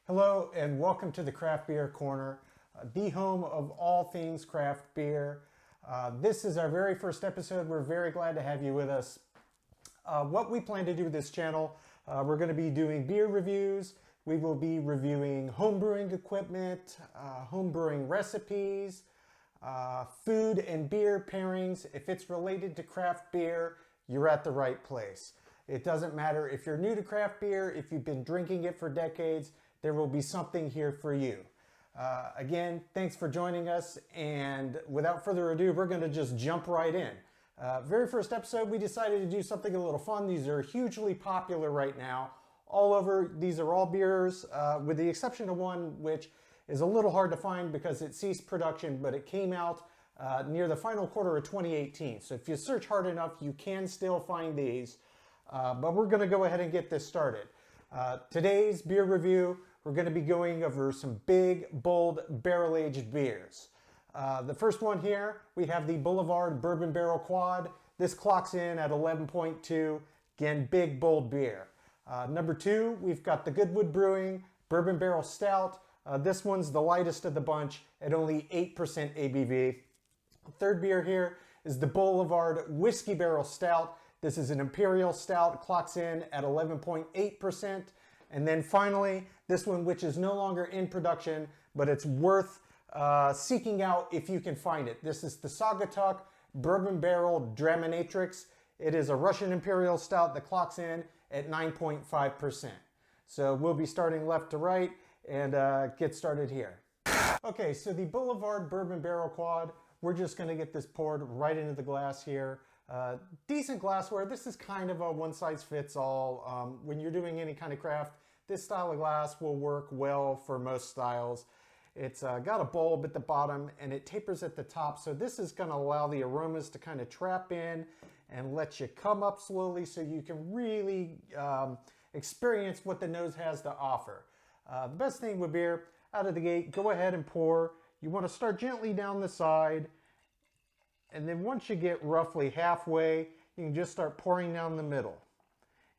Hello and welcome to the Craft Beer Corner, the home of all things craft beer. This is our very first episode. We're very glad to have you with us. What we plan to do with this channel, we're going to be doing beer reviews. We will be reviewing home brewing equipment, home brewing recipes, food and beer pairings. If it's related to craft beer, you're at the right place. It doesn't matter if you're new to craft beer, if you've been drinking it for decades, there will be something here for you. Again, thanks for joining us, and without further ado, we're going to just jump right in. Very first episode, we decided to do something a little fun. These are hugely popular right now. All over, these are all beers, with the exception of one which is a little hard to find because it ceased production, but it came out near the final quarter of 2018. So if you search hard enough, you can still find these. But we're going to go ahead and get this started. Today's beer review, we're going to be going over some big, bold, barrel-aged beers. The first one here, we have the Boulevard Bourbon Barrel Quad. This clocks in at 11.2. Again, big, bold beer. Number two, we've got the Goodwood Brewing Bourbon Barrel Stout. This one's the lightest of the bunch at only 8% ABV. Third beer here is the Boulevard Whiskey Barrel Stout. This is an Imperial Stout, clocks in at 11.8%. And then finally, this one, which is no longer in production, but it's worth seeking out if you can find it. This is the Saugatuck Bourbon Barrel Dramanatrixx. It is a Russian Imperial Stout that clocks in at 9.5%. So we'll be starting left to right and get started here. Okay, so the Boulevard Bourbon Barrel Quad, we're just gonna get this poured right into the glass here. Decent glassware. This is kind of a one-size-fits-all. When you're doing any kind of craft, this style of glass will work well for most styles. It's got a bulb at the bottom and it tapers at the top, so this is going to allow the aromas to kind of trap in and let you come up slowly so you can really experience what the nose has to offer. The best thing with beer, out of the gate, go ahead and pour. You want to start gently down the side, and then once you get roughly halfway, you can just start pouring down the middle.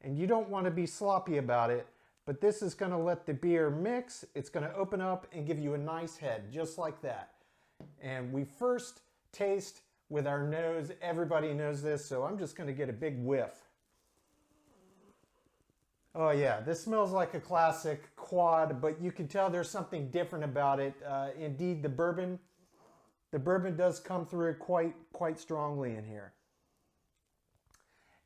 And you don't want to be sloppy about it, but this is going to let the beer mix. It's going to open up and give you a nice head, just like that. And we first taste with our nose. Everybody knows this, so I'm just going to get a big whiff. Oh yeah, this smells like a classic quad, but you can tell there's something different about it. Indeed, the bourbon does come through quite strongly in here.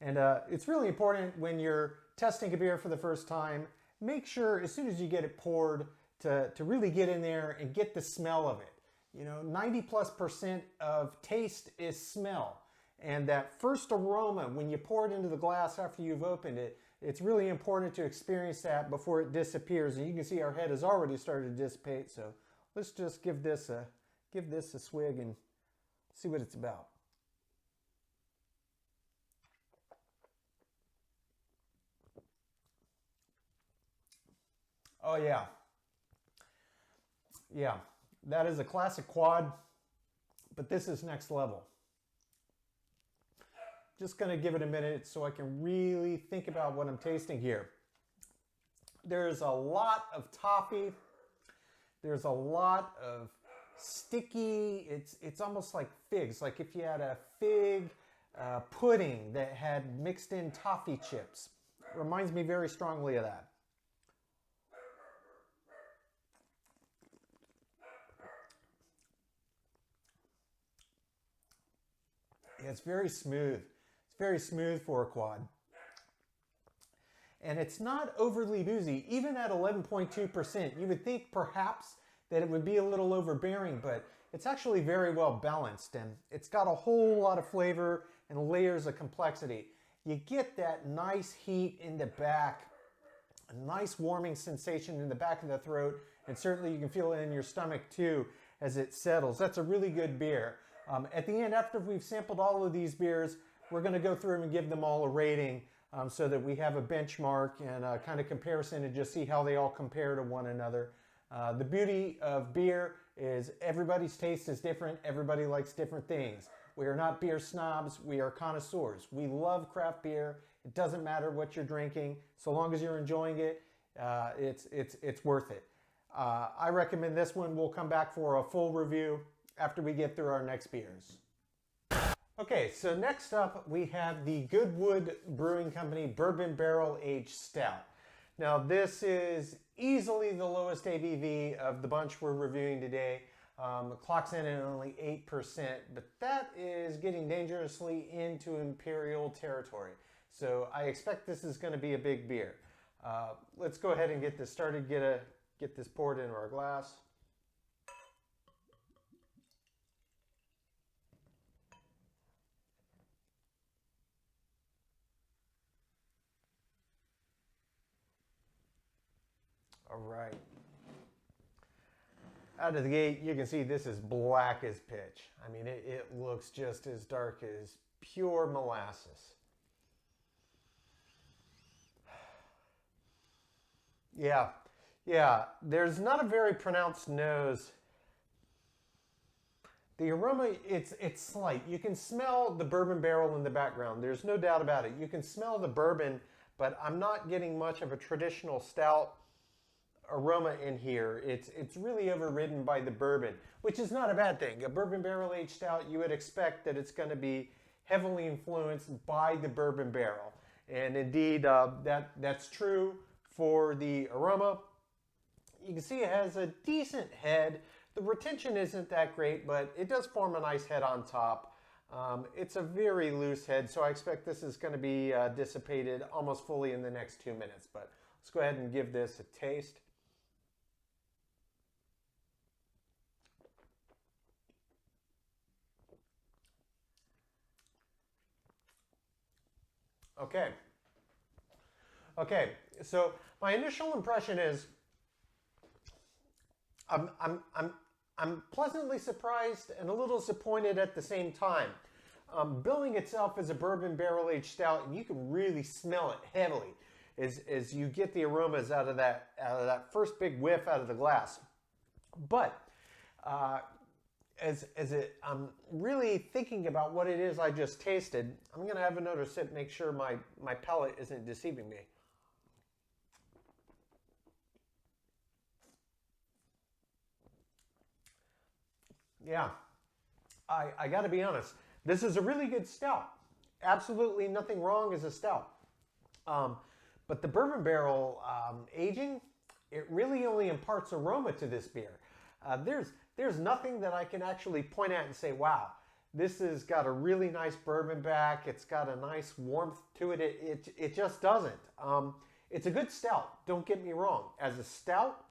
And it's really important when you're testing a beer for the first time, make sure as soon as you get it poured to really get in there and get the smell of it. You know, 90+% of taste is smell. And that first aroma, when you pour it into the glass after you've opened it, it's really important to experience that before it disappears. And you can see our head has already started to dissipate. So let's just give this a swig and see what it's about. Oh yeah. Yeah, that is a classic quad, but this is next level. Just gonna give it a minute so I can really think about what I'm tasting here. There's a lot of toffee. There's a lot of sticky, it's almost like figs, like if you had a fig pudding that had mixed in toffee chips. It reminds me very strongly of that. It's very smooth. It's very smooth for a quad. And it's not overly boozy, even at 11.2%. You would think perhaps that it would be a little overbearing, but it's actually very well balanced, and it's got a whole lot of flavor and layers of complexity. You get that nice heat in the back, a nice warming sensation in the back of the throat, and certainly you can feel it in your stomach too as it settles. That's a really good beer. At the end, after we've sampled all of these beers, we're going to go through them and give them all a rating so that we have a benchmark and a kind of comparison and just see how they all compare to one another. The beauty of beer is everybody's taste is different. Everybody likes different things. We are not beer snobs. We are connoisseurs. We love craft beer. It doesn't matter what you're drinking. So long as you're enjoying it, it's worth it. I recommend this one. We'll come back for a full review after we get through our next beers. Okay, so next up we have the Goodwood Brewing Company Bourbon Barrel Aged Stout. Now this is easily the lowest ABV of the bunch we're reviewing today. It clocks in at only 8%, but that is getting dangerously into imperial territory. So I expect this is going to be a big beer. Let's go ahead and get this started, get this poured into our glass. All right. Out of the gate, you can see this is black as pitch. I mean, it looks just as dark as pure molasses. Yeah, there's not a very pronounced nose. The aroma, it's slight. You can smell the bourbon barrel in the background. There's no doubt about it. You can smell the bourbon, but I'm not getting much of a traditional stout aroma in here. It's really overridden by the bourbon, which is not a bad thing. A bourbon barrel aged stout, you would expect that it's going to be heavily influenced by the bourbon barrel. And indeed, that's true for the aroma. You can see it has a decent head. The retention isn't that great, but it does form a nice head on top. It's a very loose head, so I expect this is going to be dissipated almost fully in the next 2 minutes. But let's go ahead and give this a taste. Okay, so my initial impression is I'm pleasantly surprised and a little disappointed at the same time. Billing itself as a bourbon barrel aged stout, and you can really smell it heavily as you get the aromas out of that first big whiff out of the glass. But I'm really thinking about what it is I just tasted, I'm going to have another sip, make sure my palate isn't deceiving me. Yeah, I got to be honest. This is a really good stout. Absolutely nothing wrong as a stout. But the bourbon barrel aging, it really only imparts aroma to this beer. There's nothing that I can actually point at and say, wow, this has got a really nice bourbon back. It's got a nice warmth to it. It just doesn't. It's a good stout. Don't get me wrong. As a stout,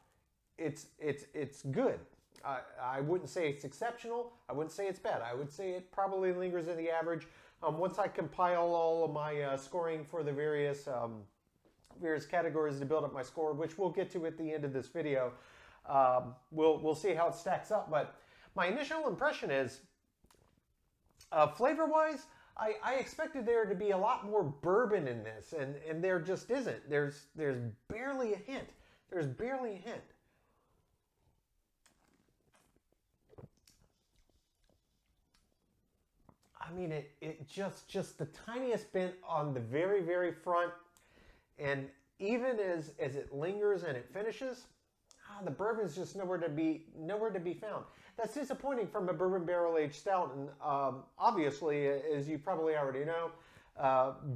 it's good. I wouldn't say it's exceptional. I wouldn't say it's bad. I would say it probably lingers in the average. Once I compile all of my scoring for the various categories to build up my score, which we'll get to at the end of this video, we'll see how it stacks up. But my initial impression is, flavor-wise, I expected there to be a lot more bourbon in this, and there just isn't. There's barely a hint. There's barely a hint. I mean, it just the tiniest bit on the very, very front, and even as it lingers and it finishes, the bourbon's just nowhere to be found. That's disappointing from a bourbon barrel aged stout, and obviously, as you probably already know,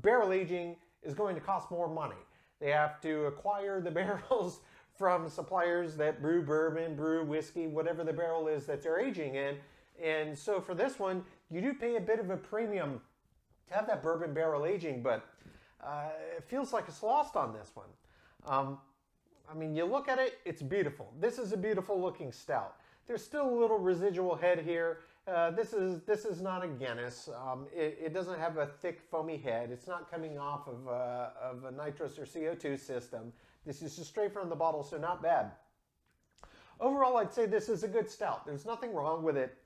barrel aging is going to cost more money. They have to acquire the barrels from suppliers that brew bourbon, brew whiskey, whatever the barrel is that they're aging in. And so for this one, you do pay a bit of a premium to have that bourbon barrel aging, but it feels like it's lost on this one. I mean, you look at it, it's beautiful. This is a beautiful looking stout. There's still a little residual head here. This is not a Guinness. It doesn't have a thick foamy head. It's not coming off of a nitrous or CO2 system. This is just straight from the bottle, so not bad. Overall, I'd say this is a good stout. There's nothing wrong with it.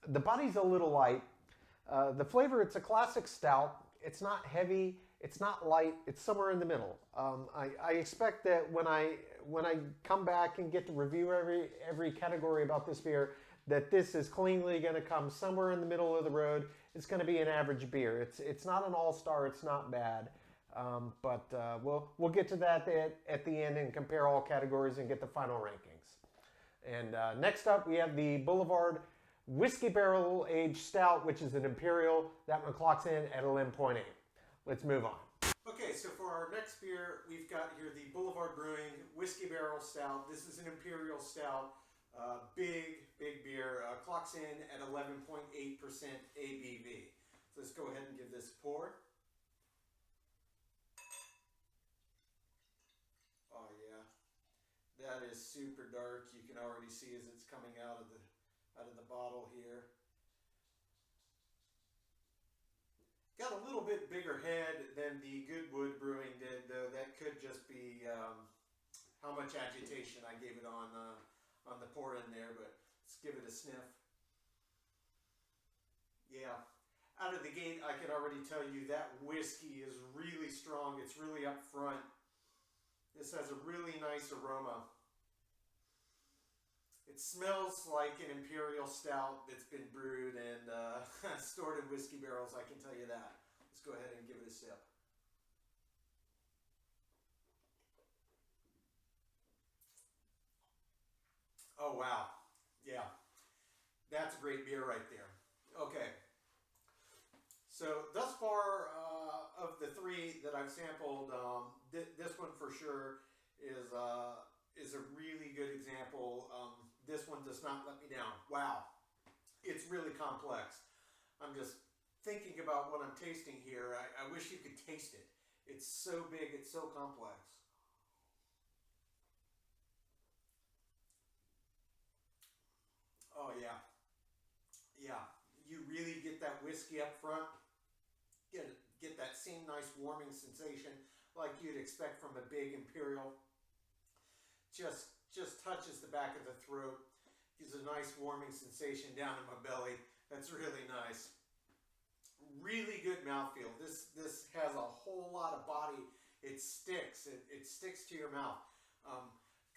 The body's a little light. The flavor, it's a classic stout. It's not heavy. It's not light. It's somewhere in the middle. I expect that when I come back and get to review every category about this beer, that this is cleanly going to come somewhere in the middle of the road. It's going to be an average beer. It's not an all-star. It's not bad. But we'll get to that at the end and compare all categories and get the final rankings. And next up, we have the Boulevard Whiskey Barrel Aged Stout, which is an Imperial. That one clocks in at 11.8. Let's move on. Okay, so for our next beer, we've got here the Boulevard Brewing Whiskey Barrel Stout. This is an Imperial Stout. Big beer. Clocks in at 11.8% ABV. So let's go ahead and give this a pour. Oh yeah, that is super dark. You can already see as it's coming out of the bottle here. Got a little bit bigger head than the Goodwood Brewing did, though. That could just be how much agitation I gave it on the pour in there. But let's give it a sniff. Yeah. Out of the gate, I can already tell you that whiskey is really strong. It's really up front. This has a really nice aroma. It smells like an Imperial Stout that's been brewed and stored in whiskey barrels, I can tell you that. Let's go ahead and give it a sip. Oh, wow. Yeah. That's a great beer right there. Okay. So thus far, of the three that I've sampled, this one for sure is a really good example. This one does not let me down. Wow, it's really complex. I'm just thinking about what I'm tasting here. I wish you could taste it. It's so big, it's so complex. Oh yeah, yeah. You really get that whiskey up front. Get that same nice warming sensation like you'd expect from a big Imperial. Just touches the back of the throat. Gives a nice warming sensation down in my belly. That's really nice. Really good mouthfeel. This has a whole lot of body. It sticks. It sticks to your mouth.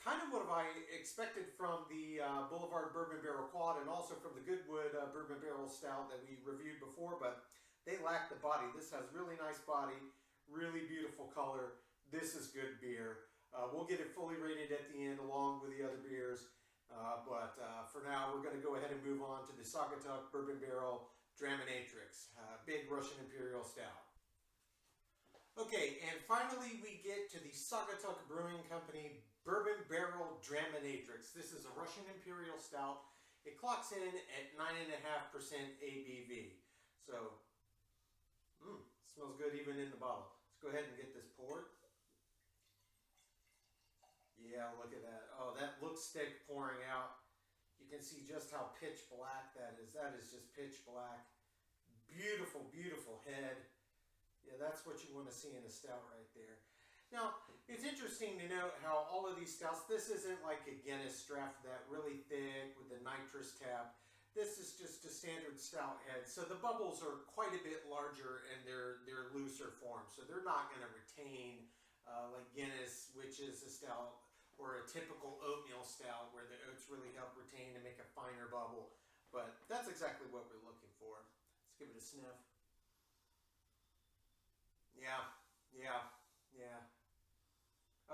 Kind of what I expected from the Boulevard Bourbon Barrel Quad and also from the Goodwood Bourbon Barrel Stout that we reviewed before, but they lack the body. This has really nice body, really beautiful color. This is good beer. We'll get it fully rated at the end along with the other beers. But for now, we're going to go ahead and move on to the Saugatuck Bourbon Barrel Dramanatrixx, big Russian Imperial Stout. Okay, and finally we get to the Saugatuck Brewing Company Bourbon Barrel Dramanatrixx. This is a Russian Imperial Stout. It clocks in at 9.5% ABV. So, smells good even in the bottle. Let's go ahead and get this poured. Yeah, look at that. Oh, that looks thick pouring out. You can see just how pitch black that is. That is just pitch black. Beautiful, beautiful head. Yeah, that's what you want to see in a stout right there. Now, it's interesting to note how all of these stouts, this isn't like a Guinness draft that really thick with the nitrous tap. This is just a standard stout head. So the bubbles are quite a bit larger and they're looser form. So they're not going to retain like Guinness, which is a stout, or a typical oatmeal stout where the oats really help retain and make a finer bubble. But that's exactly what we're looking for. Let's give it a sniff. Yeah.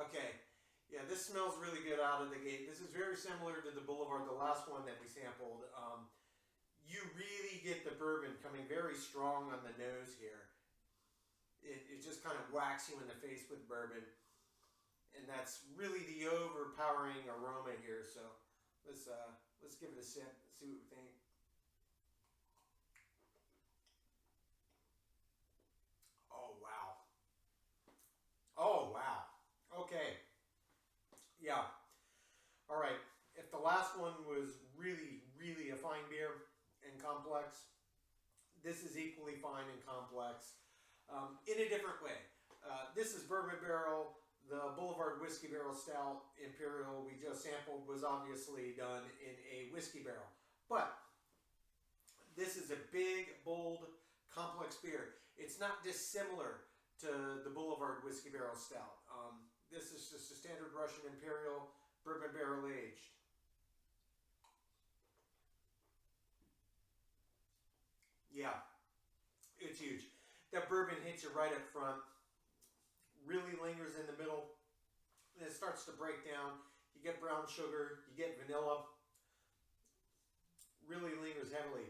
Okay. Yeah, this smells really good out of the gate. This is very similar to the Boulevard, the last one that we sampled. You really get the bourbon coming very strong on the nose here. It just kind of whacks you in the face with bourbon. And that's really the overpowering aroma here. So let's give it a sip, see what we think. Oh wow. Oh wow. Okay. Yeah. All right. If the last one was really, really a fine beer and complex, this is equally fine and complex in a different way. This is Bourbon Barrel. The Boulevard Whiskey Barrel Stout Imperial we just sampled was obviously done in a whiskey barrel. But this is a big, bold, complex beer. It's not dissimilar to the Boulevard Whiskey Barrel Stout. This is just a standard Russian Imperial Bourbon Barrel Aged. Yeah, it's huge. That bourbon hits you right up front. really lingers in the middle. And it starts to break down. You get brown sugar, you get vanilla. Really lingers heavily.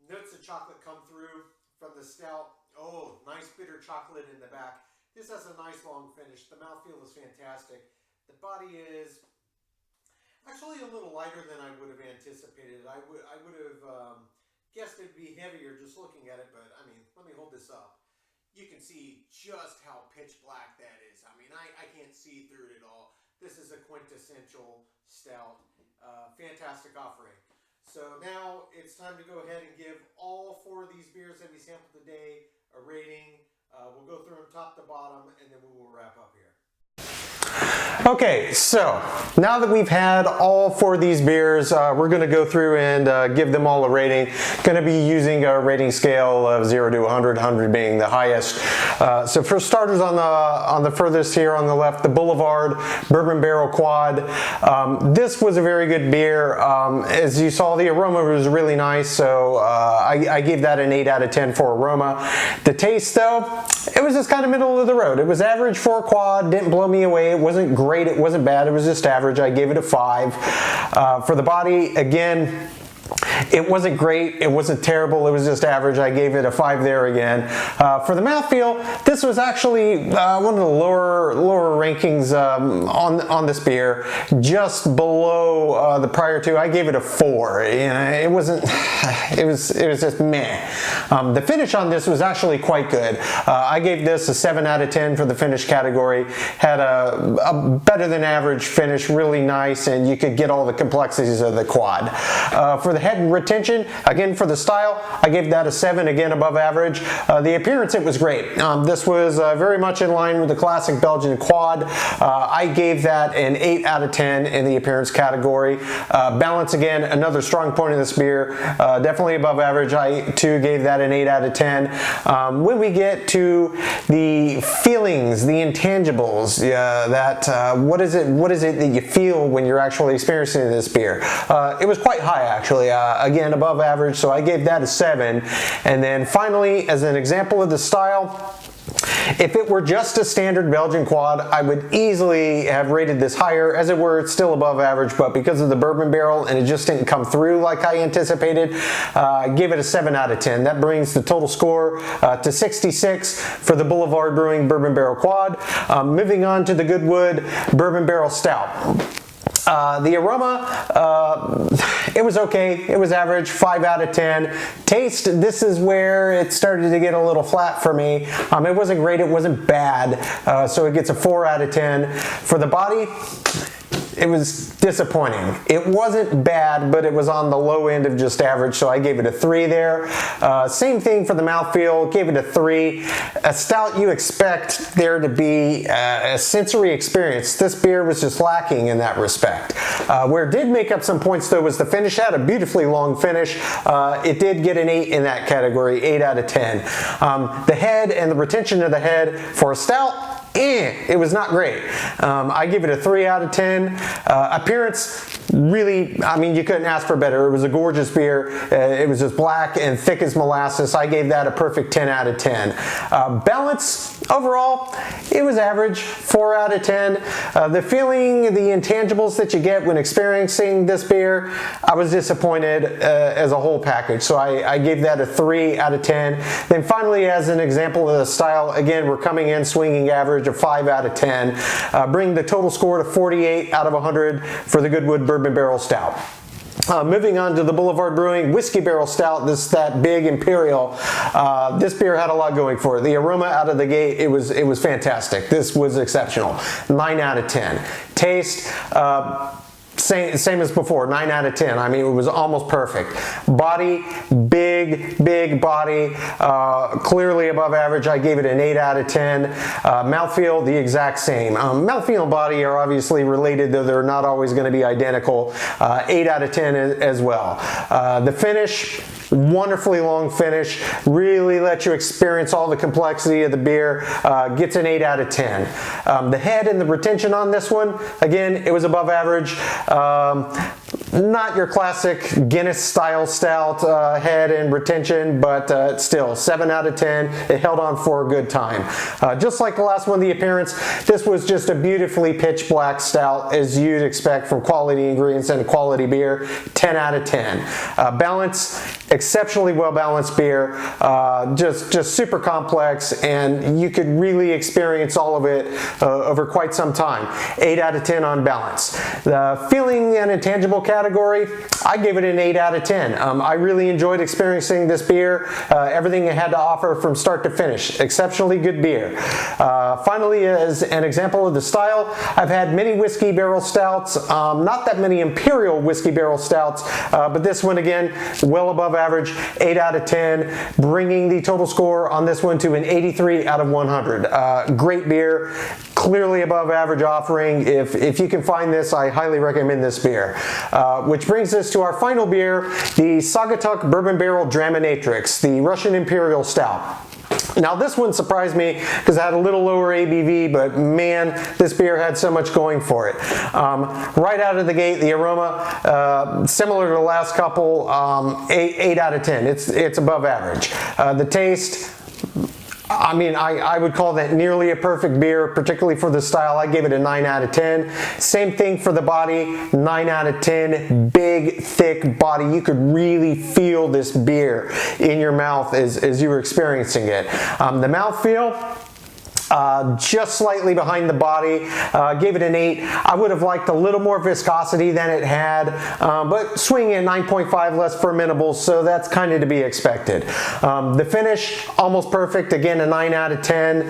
Notes of chocolate come through from the stout. Oh, nice bitter chocolate in the back. This has a nice long finish. The mouthfeel is fantastic. The body is actually a little lighter than I would have anticipated. I would have guessed it'd be heavier just looking at it, but I mean, let me hold this up. You can see just how pitch black that is. I mean, I can't see through it at all. This is a quintessential stout. Fantastic offering. So now it's time to go ahead and give all 4 of these beers that we sampled today a rating. We'll go through them top to bottom, and then we will wrap up here. Okay, so now that we've had all 4 of these beers, we're going to go through and give them all a rating. Going to be using a rating scale of 0 to 100, 100 being the highest. So for starters, on the furthest here on the left, the Boulevard Bourbon Barrel Quad. This was a very good beer. As you saw, the aroma was really nice, so I gave that an 8 out of 10 for aroma. The taste, though, it was just kind of middle of the road. It was average for a quad, didn't blow me away. It wasn't great, it wasn't bad, it was just average. I gave it a 5. For the body, again, it wasn't great, it wasn't terrible, it was just average. I gave it a 5 there again. For the mouthfeel, this was actually one of the lower rankings on this beer, just below the prior 2. I gave it a 4. You know, it wasn't, it was just meh. The finish on this was actually quite good. I gave this a 7 out of 10 for the finish category. Had a better than average finish, really nice, and you could get all the complexities of the quad. For the head retention, again for the style, I gave that a 7, again above average. The appearance, it was great. This was very much in line with the classic Belgian quad. I gave that an 8 out of 10 in the appearance category. Balance, again, another strong point in this beer, definitely above average. I too gave that an 8 out of 10. When we get to the feelings, the intangibles, what is it that you feel when you're actually experiencing this beer? It was quite high, actually. Again, above average, so I gave that a 7. And then finally, as an example of the style, if it were just a standard Belgian quad, I would easily have rated this higher. As it were, it's still above average, but because of the bourbon barrel and it just didn't come through like I anticipated, I gave it a 7 out of 10. That brings the total score to 66 for the Boulevard Brewing Bourbon Barrel Quad. Moving on to the Goodwood Bourbon Barrel Stout. The aroma, it was okay. It was average, 5 out of 10. Taste, this is where it started to get a little flat for me. It wasn't great, it wasn't bad, so it gets a 4 out of 10. For the body, it was disappointing. It wasn't bad, but it was on the low end of just average, so I gave it a 3 there. Same thing for the mouthfeel, gave it a 3. A stout, you expect there to be a sensory experience. This beer was just lacking in that respect. Where it did make up some points, though, was the finish. It had a beautifully long finish. It did get an 8 in that category, 8 out of 10. The head and the retention of the head for a stout, it was not great. I give it a 3 out of 10. Appearance, really, I mean, you couldn't ask for better. It was a gorgeous beer. It was just black and thick as molasses. I gave that a perfect 10 out of 10. Balance, overall, it was average, 4 out of 10. The feeling, the intangibles that you get when experiencing this beer, I was disappointed as a whole package. So I gave that a 3 out of 10. Then finally, as an example of the style, again, we're coming in swinging average of 5 out of 10, bringing the total score to 48 out of 100 for the Goodwood Bourbon Barrel Stout. Moving on to the Boulevard Brewing Whiskey Barrel Stout, that big imperial. This beer had a lot going for it. The aroma out of the gate, it was fantastic. This was exceptional. 9 out of 10. Taste, same as before, 9 out of 10. I mean, it was almost perfect. Body, big body, clearly above average. I gave it an 8 out of 10. Mouthfeel, the exact same. Mouthfeel and body are obviously related, though they're not always going to be identical. 8 out of 10 as well. The finish, wonderfully long finish, really let you experience all the complexity of the beer. Gets an 8 out of 10. The head and the retention on this one, again, it was above average. Not your classic Guinness style stout head and retention, but still 7 out of 10. It held on for a good time. Just like the last one, the appearance, this was just a beautifully pitch black stout as you'd expect from quality ingredients and quality beer. 10 out of 10. Balance, exceptionally well balanced beer, just super complex, and you could really experience all of it over quite some time. 8 out of 10 on balance. The feeling and intangible category, I gave it an 8 out of 10. I really enjoyed experiencing this beer, everything it had to offer from start to finish. Exceptionally good beer. Finally, as an example of the style, I've had many whiskey barrel stouts, not that many imperial whiskey barrel stouts, but this one again, well above average, 8 out of 10, bringing the total score on this one to an 83 out of 100. Great beer, clearly above average offering. If you can find this, I highly recommend this beer. Which brings us to our final beer, the Saugatuck Bourbon Barrel Dramanatrixx, the Russian Imperial Stout. Now this one surprised me because it had a little lower ABV, but man, this beer had so much going for it. Right out of the gate, the aroma, similar to the last couple, 8 out of 10. It's above average. The taste, I mean, I would call that nearly a perfect beer, particularly for the style. I gave it a 9 out of 10. Same thing for the body, 9 out of 10. Big, thick body. You could really feel this beer in your mouth as you were experiencing it. The mouthfeel, just slightly behind the body, gave it an 8. I would have liked a little more viscosity than it had, but swinging at 9.5, less fermentable, so that's kind of to be expected. The finish, almost perfect, again a 9 out of 10.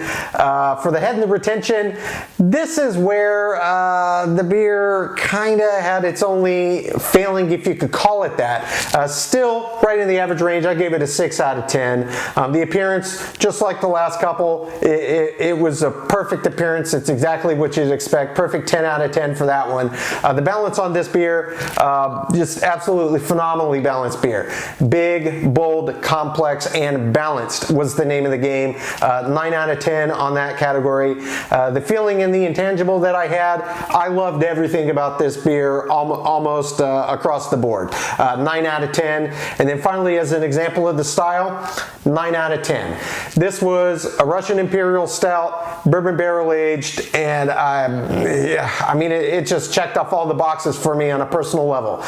For the head and the retention, this is where the beer kind of had its only failing, if you could call it that. Still right in the average range, I gave it a 6 out of 10. The appearance, just like the last couple, it was a perfect appearance. It's exactly what you'd expect. Perfect 10 out of 10 for that one. The balance on this beer, just absolutely phenomenally balanced beer. Big, bold, complex, and balanced was the name of the game. 9 out of 10 on that category. The feeling and the intangible that I had, I loved everything about this beer almost across the board. 9 out of 10. And then finally, as an example of the style, 9 out of 10. This was a Russian Imperial Stout, bourbon barrel aged, and I mean, it just checked off all the boxes for me on a personal level.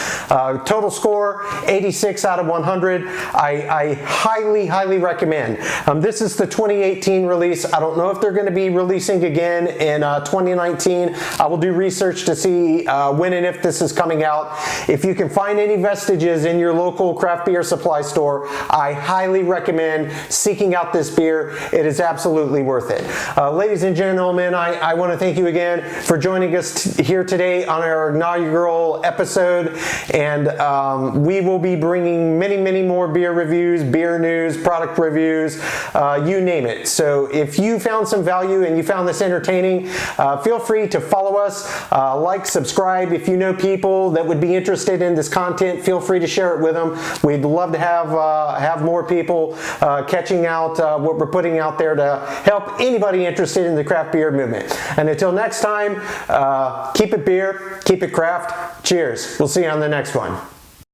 Total score, 86 out of 100. I highly recommend. This is the 2018 release. I don't know if they're going to be releasing again in 2019. I will do research to see when and if this is coming out. If you can find any vestiges in your local craft beer supply store, I highly recommend seeking out this beer. It is absolutely worth it. Ladies and gentlemen, I want to thank you again for joining us here today on our inaugural episode, and we will be bringing many more beer reviews, beer news, product reviews, you name it. So if you found some value and you found this entertaining, feel free to follow us, like, subscribe. If you know people that would be interested in this content, feel free to share it with them. We'd love to have more people catching out what we're putting out there to help anybody interested in the craft beer movement. And until next time, keep it beer, keep it craft. Cheers. We'll see you on the next one.